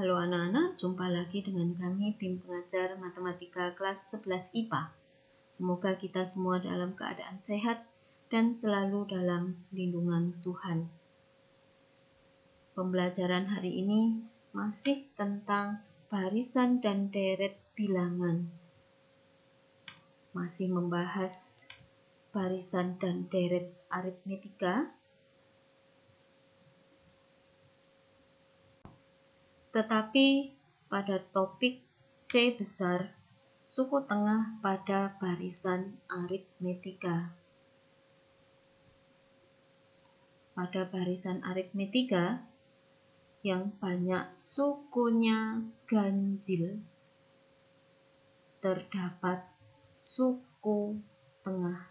Halo anak-anak, jumpa lagi dengan kami tim pengajar matematika kelas 11 IPA. Semoga kita semua dalam keadaan sehat dan selalu dalam lindungan Tuhan. Pembelajaran hari ini masih tentang barisan dan deret bilangan. Masih membahas barisan dan deret aritmetika. Tetapi pada topik C besar, suku tengah pada barisan aritmetika. Pada barisan aritmetika yang banyak sukunya ganjil, terdapat suku tengah.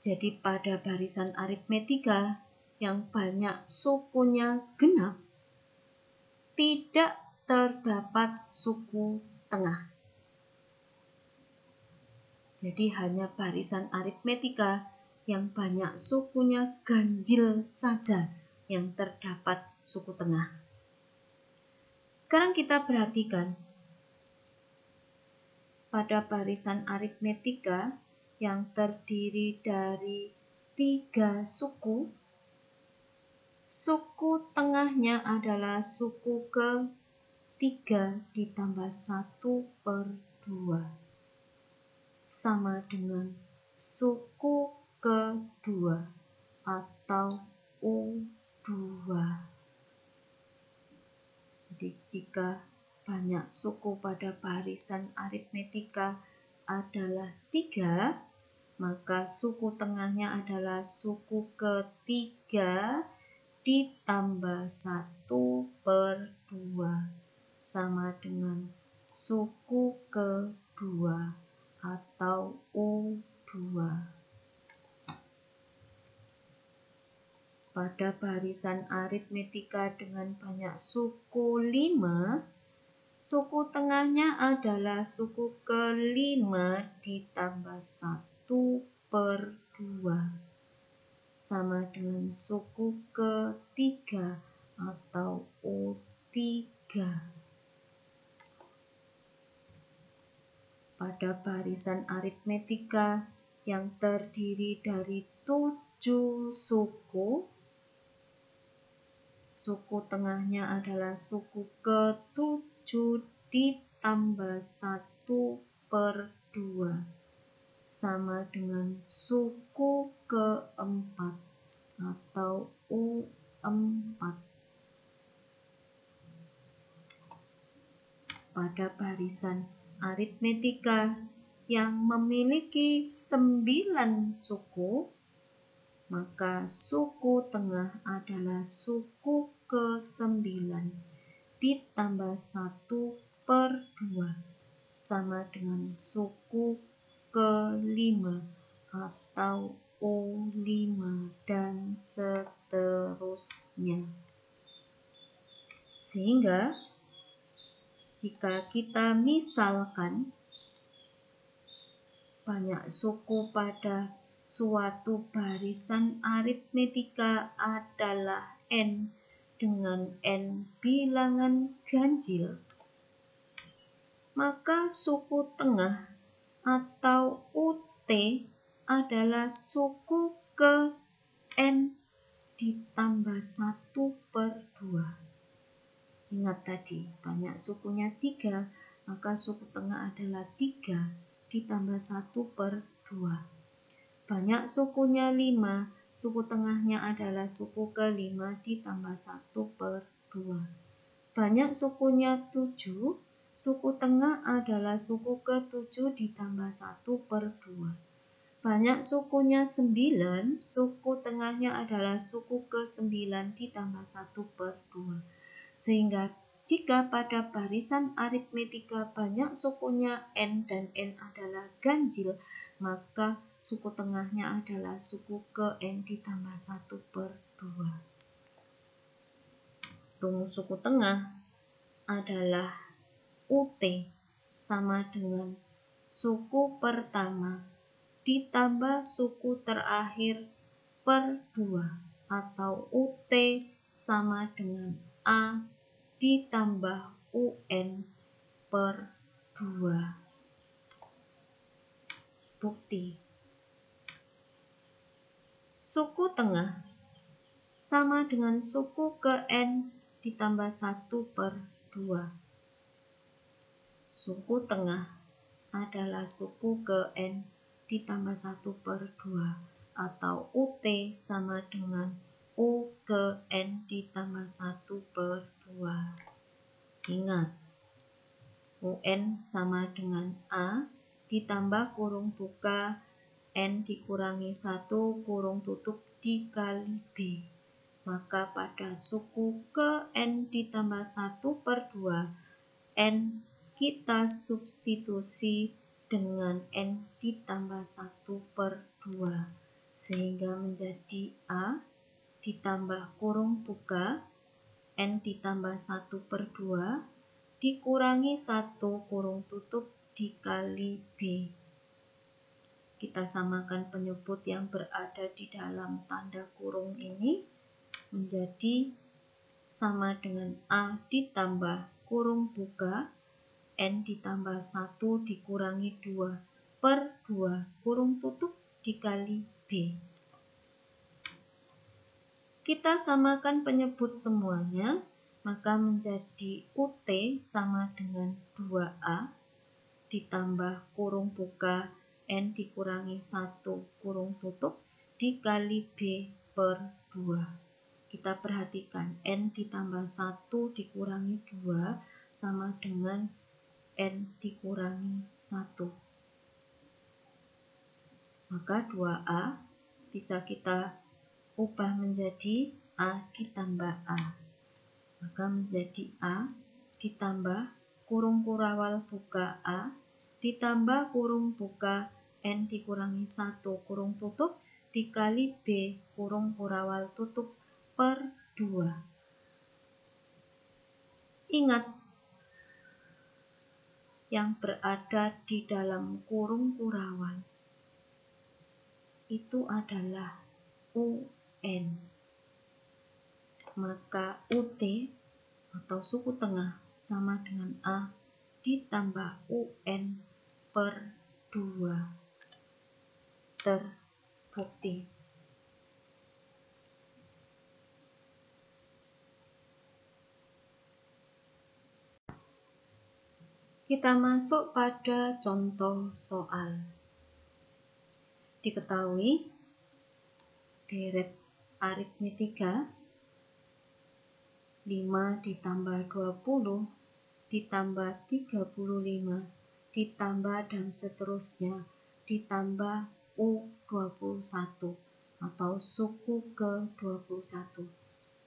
Jadi pada barisan aritmetika yang banyak sukunya genap, tidak terdapat suku tengah. Jadi hanya barisan aritmetika yang banyak sukunya ganjil saja yang terdapat suku tengah. Sekarang kita perhatikan pada barisan aritmetika yang terdiri dari 3 suku, suku tengahnya adalah suku ke-3 ditambah 1/2 sama dengan suku ke-2 atau U2. Jadi jika banyak suku pada barisan aritmetika adalah 3, maka suku tengahnya adalah suku ke-3 ditambah 1/2 sama dengan suku ke-2 atau U2. Pada barisan aritmetika dengan banyak suku 5, suku tengahnya adalah suku ke-5 ditambah 1/2 sama dengan suku ke-3 atau U3. Pada barisan aritmetika yang terdiri dari 7 suku, suku tengahnya adalah suku ke-7 ditambah 1/2 sama dengan suku ke-4 atau U4. Pada barisan aritmetika yang memiliki 9 suku, maka suku tengah adalah suku ke-9 ditambah 1/2 sama dengan suku ke-5 atau U5 dan seterusnya. Sehingga jika kita misalkan banyak suku pada suatu barisan aritmetika adalah N dengan N bilangan ganjil, maka suku tengah atau UT adalah suku ke N ditambah 1/2. Ingat tadi, banyak sukunya 3, maka suku tengah adalah 3 ditambah 1/2. Banyak sukunya 5, suku tengahnya adalah suku ke-5 ditambah 1/2. Banyak sukunya 7, suku tengah adalah suku ke-7 ditambah 1/2. Banyak sukunya 9, suku tengahnya adalah suku ke-9 ditambah 1/2. Sehingga jika pada barisan aritmetika banyak sukunya N dan N adalah ganjil, maka suku tengahnya adalah suku ke N ditambah 1/2. Rumus suku tengah adalah UT sama dengan suku pertama ditambah suku terakhir per 2 atau UT sama dengan A ditambah UN per 2. Bukti. Suku tengah sama dengan suku ke N ditambah 1 per 2. Suku tengah adalah suku ke N ditambah 1 per 2, atau UT sama dengan U ke N ditambah 1 per 2. Ingat, UN sama dengan A ditambah kurung buka N dikurangi 1 kurung tutup dikali B. Maka pada suku ke N ditambah 1 per 2, N kita substitusi dengan N ditambah 1 per 2. Sehingga menjadi A ditambah kurung buka N ditambah 1 per 2 dikurangi 1 kurung tutup dikali B. Kita samakan penyebut yang berada di dalam tanda kurung ini menjadi sama dengan A ditambah kurung buka N ditambah 1 dikurangi 2 per 2 kurung tutup dikali B. Kita samakan penyebut semuanya, maka menjadi UT sama dengan 2A ditambah kurung buka N dikurangi 1 kurung tutup dikali B per 2. Kita perhatikan N ditambah 1 dikurangi 2 sama dengan N dikurangi 1. Maka 2A bisa kita ubah menjadi A ditambah A. Maka menjadi A ditambah kurung kurawal buka A ditambah kurung buka N dikurangi 1 kurung tutup dikali B kurung kurawal tutup per 2. Ingat, yang berada di dalam kurung kurawal itu adalah UN. Maka UT atau suku tengah sama dengan A ditambah UN per 2. Terbukti. Kita masuk pada contoh soal. Diketahui deret aritmetika 5 ditambah 20 ditambah 35 ditambah dan seterusnya ditambah U21 atau suku ke-21.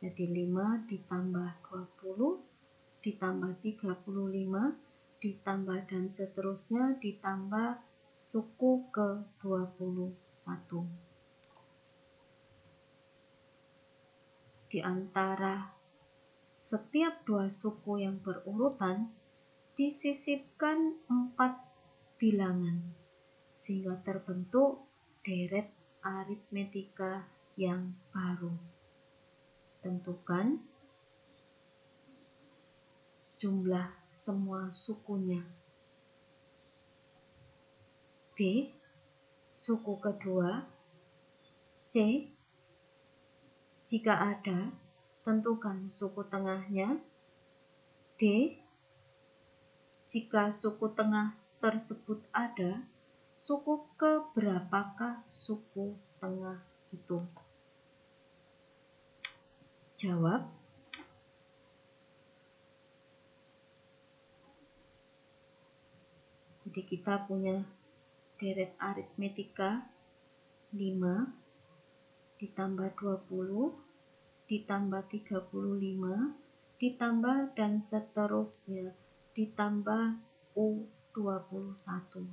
Jadi 5 ditambah 20 ditambah 35 ditambah dan seterusnya ditambah suku ke-21. Di antara setiap dua suku yang berurutan disisipkan 4 bilangan sehingga terbentuk deret aritmetika yang baru. Tentukan jumlah semua sukunya. B. Suku kedua. C. Jika ada, tentukan suku tengahnya. D. Jika suku tengah tersebut ada, suku keberapakah suku tengah itu? Jawab. Jadi kita punya deret aritmetika 5 ditambah 20 ditambah 35 ditambah dan seterusnya ditambah U21.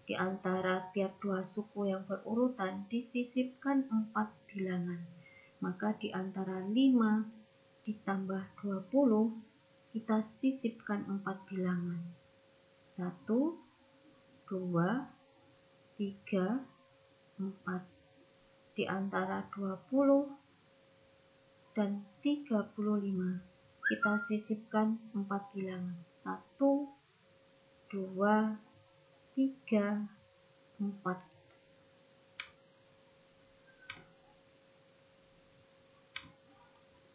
Di antara tiap dua suku yang berurutan disisipkan 4 bilangan. Maka di antara 5 ditambah 20 kita sisipkan 4 bilangan. 1, 2, 3, 4. Di antara 20 dan 35. Kita sisipkan 4 bilangan. 1, 2, 3, 4.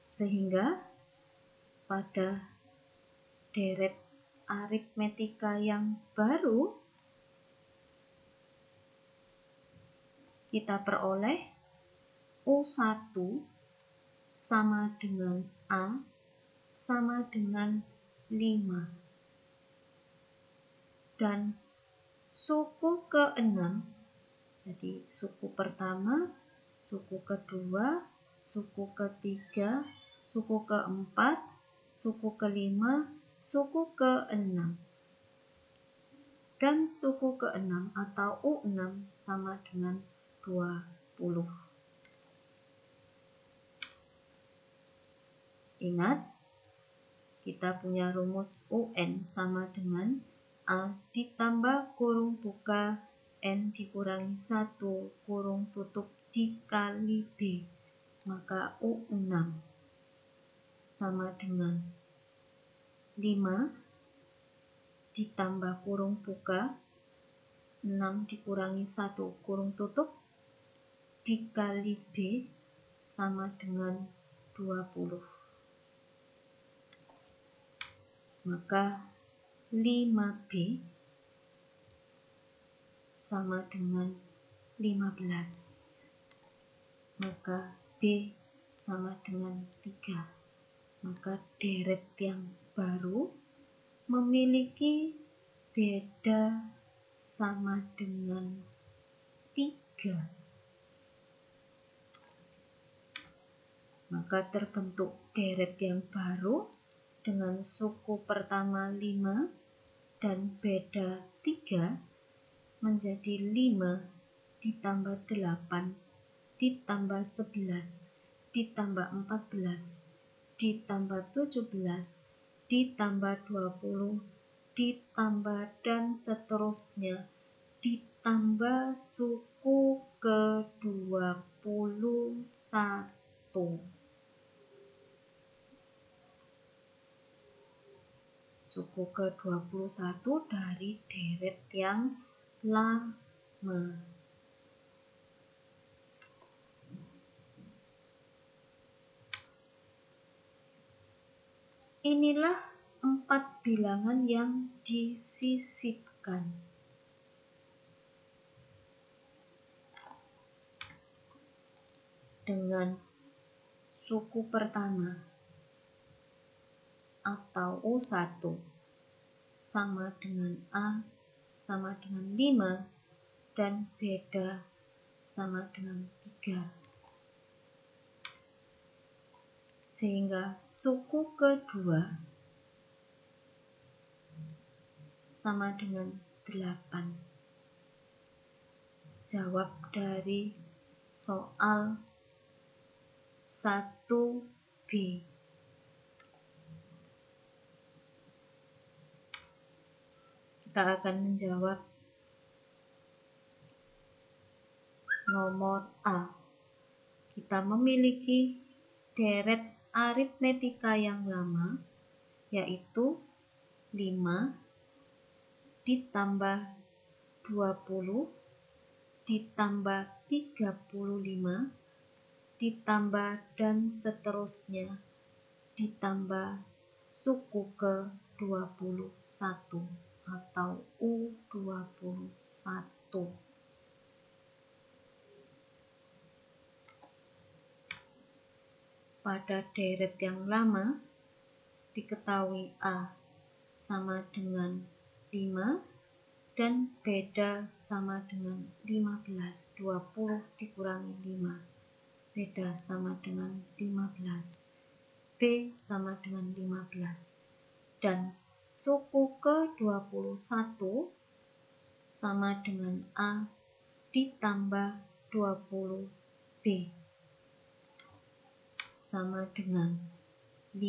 Sehingga pada deret aritmetika yang baru kita peroleh U1 sama dengan A sama dengan 5. Dan suku ke-6, jadi suku pertama, suku kedua, suku ketiga, suku keempat, suku kelima, suku ke-6. Dan suku ke-6 atau U6 sama dengan 20. Ingat, kita punya rumus UN sama dengan A ditambah kurung buka N dikurangi 1 kurung tutup dikali B. Maka U6 sama dengan 5 ditambah kurung buka 6 dikurangi 1 kurung tutup dikali B sama dengan 20. Maka 5B sama dengan 15. Maka B sama dengan 3. Maka deret yang baru memiliki beda sama dengan 3. Maka terbentuk deret yang baru dengan suku pertama 5 dan beda 3 menjadi 5 ditambah 8 ditambah 11 ditambah 14 ditambah 17 ditambah 20 ditambah dan seterusnya ditambah suku ke-21. Suku ke-21 dari deret yang lama. Inilah 4 bilangan yang disisipkan. Dengan suku pertama atau U1 sama dengan A sama dengan 5 dan beda sama dengan 3. Sehingga suku kedua sama dengan 8. Jawab dari soal 1B. Kita akan menjawab nomor A. Kita memiliki deret aritmetika yang lama, yaitu 5 ditambah 20 ditambah 35 ditambah dan seterusnya ditambah suku ke-21 atau U21. Pada deret yang lama diketahui A sama dengan 5 dan beda sama dengan 15. 20 dikurangi 5, beda sama dengan 15. B sama dengan 15. Dan suku ke-21 sama dengan A ditambah 20B sama dengan 5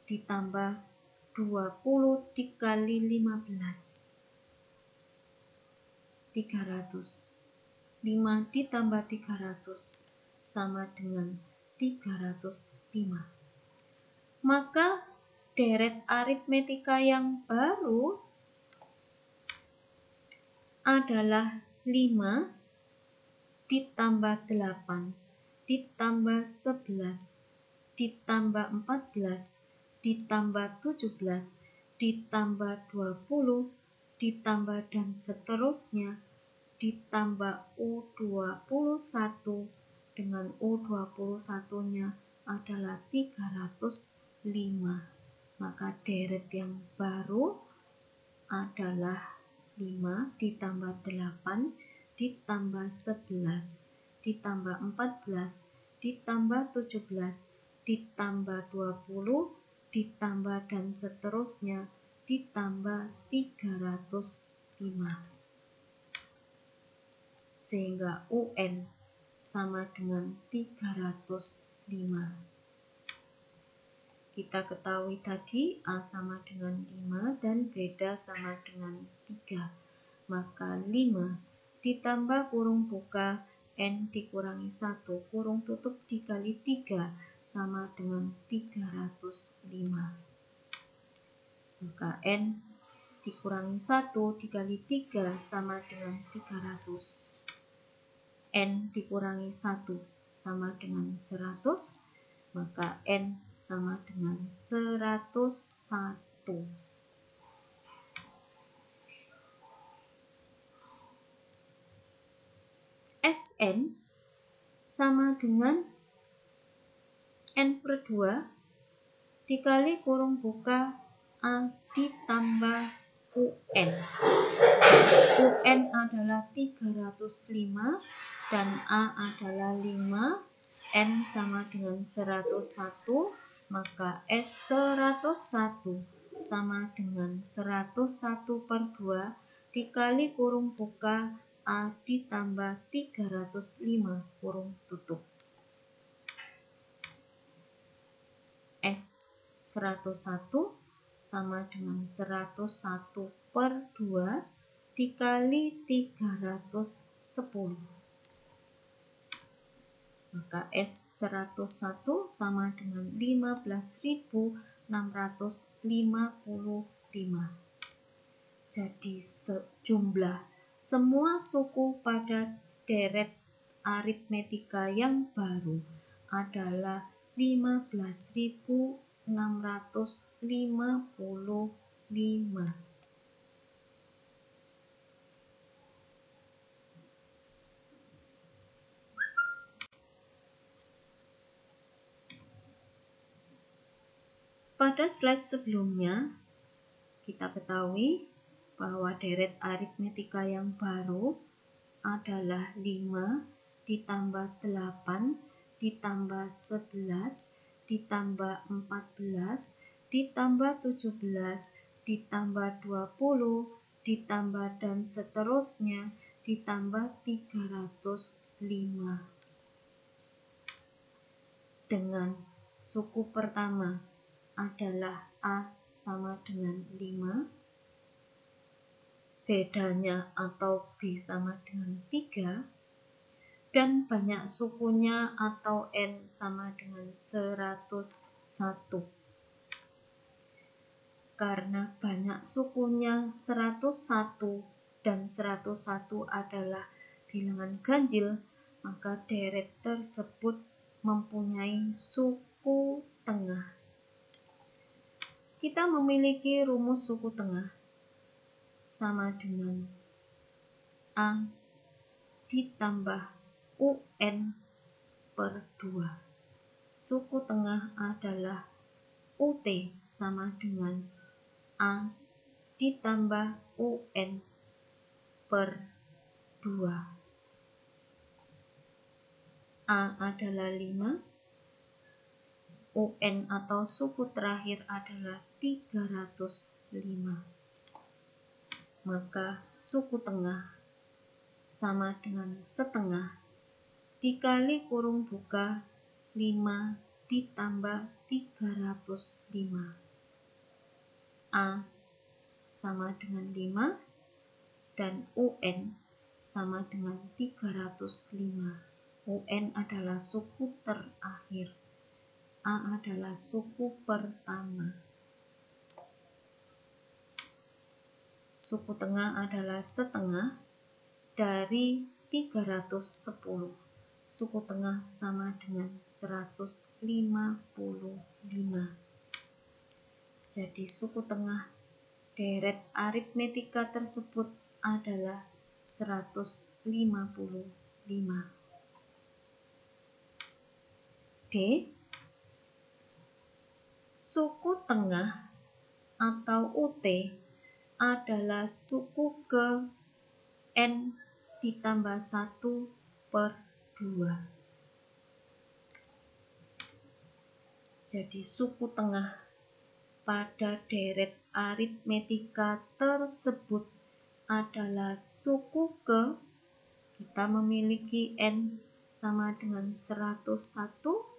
ditambah 20 dikali 15, 300. 5 ditambah 300 sama dengan 305. Maka deret aritmetika yang baru adalah 5 ditambah 8 ditambah 11 ditambah 14 ditambah 17 ditambah 20 ditambah dan seterusnya ditambah U21 dengan U21-nya adalah 305. Maka deret yang baru adalah 5 ditambah 8 ditambah 11 ditambah 14 ditambah 17 ditambah 20 ditambah dan seterusnya ditambah 305. Sehingga UN sama dengan 305. Kita ketahui tadi A sama dengan 5 dan beta sama dengan 3. Maka 5 ditambah kurung buka N dikurangi 1 kurung tutup dikali 3 sama dengan 305. Maka N dikurangi 1 dikali 3 sama dengan 300. N dikurangi 1 sama dengan 100. Maka N sama dengan 101. Sn sama dengan N per 2 dikali kurung buka A ditambah UN. UN adalah 305 dan A adalah 5. N sama dengan 101, maka S101 sama dengan 101 per 2 dikali kurung buka A ditambah 305 kurung tutup. S101 sama dengan 101 per 2 dikali 310. Maka S101 sama dengan 15.655. Jadi jumlah semua suku pada deret aritmetika yang baru adalah 15.655. Pada slide sebelumnya, kita ketahui bahwa deret aritmetika yang baru adalah 5 ditambah 8 ditambah 11 ditambah 14 ditambah 17 ditambah 20 ditambah dan seterusnya ditambah 305. Dengan suku pertama adalah A sama dengan 5, bedanya atau B sama dengan 3, dan banyak sukunya atau N sama dengan 101. Karena banyak sukunya 101 dan 101 adalah bilangan ganjil, maka deret tersebut mempunyai suku tengah. Kita memiliki rumus suku tengah sama dengan A ditambah UN per 2. Suku tengah adalah UT sama dengan A ditambah UN per 2. A adalah 5, UN atau suku terakhir adalah 305. Maka suku tengah sama dengan setengah dikali kurung buka 5 ditambah 305. A sama dengan 5 dan UN sama dengan 305. UN adalah suku terakhir. A adalah suku pertama. Suku tengah adalah setengah dari 310. Suku tengah sama dengan 155. Jadi suku tengah deret aritmetika tersebut adalah 155. D. Suku tengah atau UT adalah suku ke N ditambah 1/2. Jadi suku tengah pada deret aritmetika tersebut adalah suku ke, kita memiliki N sama dengan 101,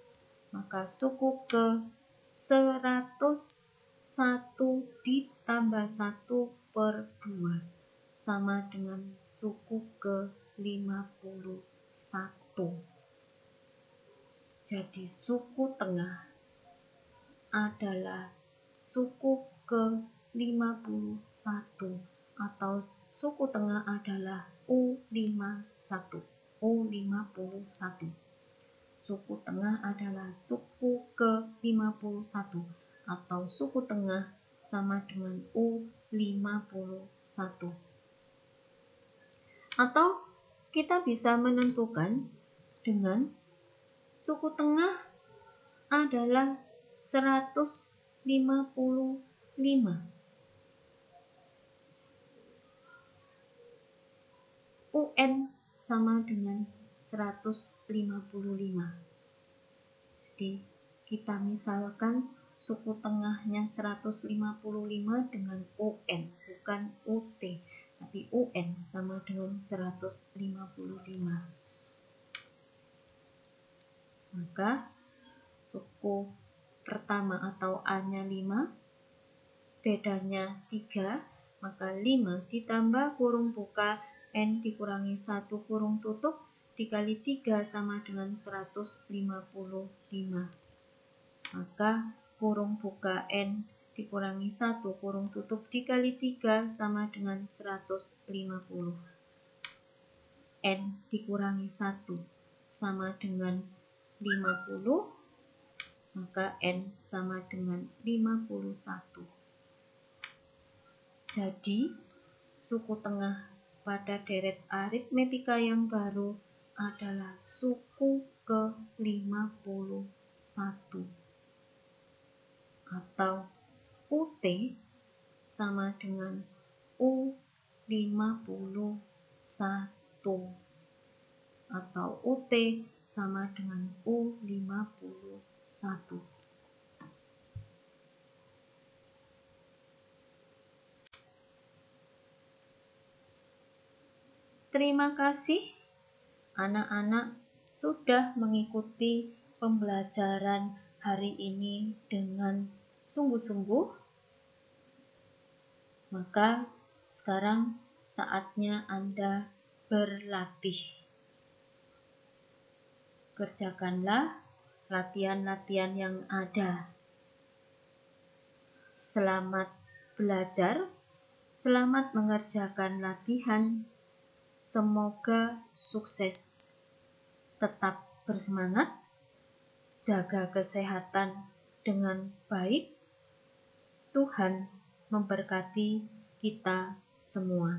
maka suku ke 101 ditambah 1/2 sama dengan suku ke 51. Jadi suku tengah adalah suku ke 51 atau suku tengah adalah U51. Suku tengah adalah suku ke-51 atau suku tengah sama dengan U51. Atau kita bisa menentukan dengan suku tengah adalah 155. UN sama dengan 155. Jadi kita misalkan suku tengahnya 155 dengan UN, bukan UT, tapi UN sama dengan 155. Maka suku pertama atau A-nya 5, bedanya 3, maka 5 ditambah kurung buka N dikurangi 1 kurung tutup dikali 3 sama dengan 155. Maka kurung buka N dikurangi 1 kurung tutup dikali 3 sama dengan 150. N dikurangi 1 sama dengan 50, maka N sama dengan 51. Jadi, suku tengah pada deret aritmetika yang baru adalah suku ke-51 atau UT sama dengan U51 atau UT sama dengan U51. Terima kasih anak-anak sudah mengikuti pembelajaran hari ini dengan sungguh-sungguh. Maka sekarang saatnya Anda berlatih. Kerjakanlah latihan-latihan yang ada. Selamat belajar, selamat mengerjakan latihan. Semoga sukses. Tetap bersemangat, jaga kesehatan dengan baik. Tuhan memberkati kita semua.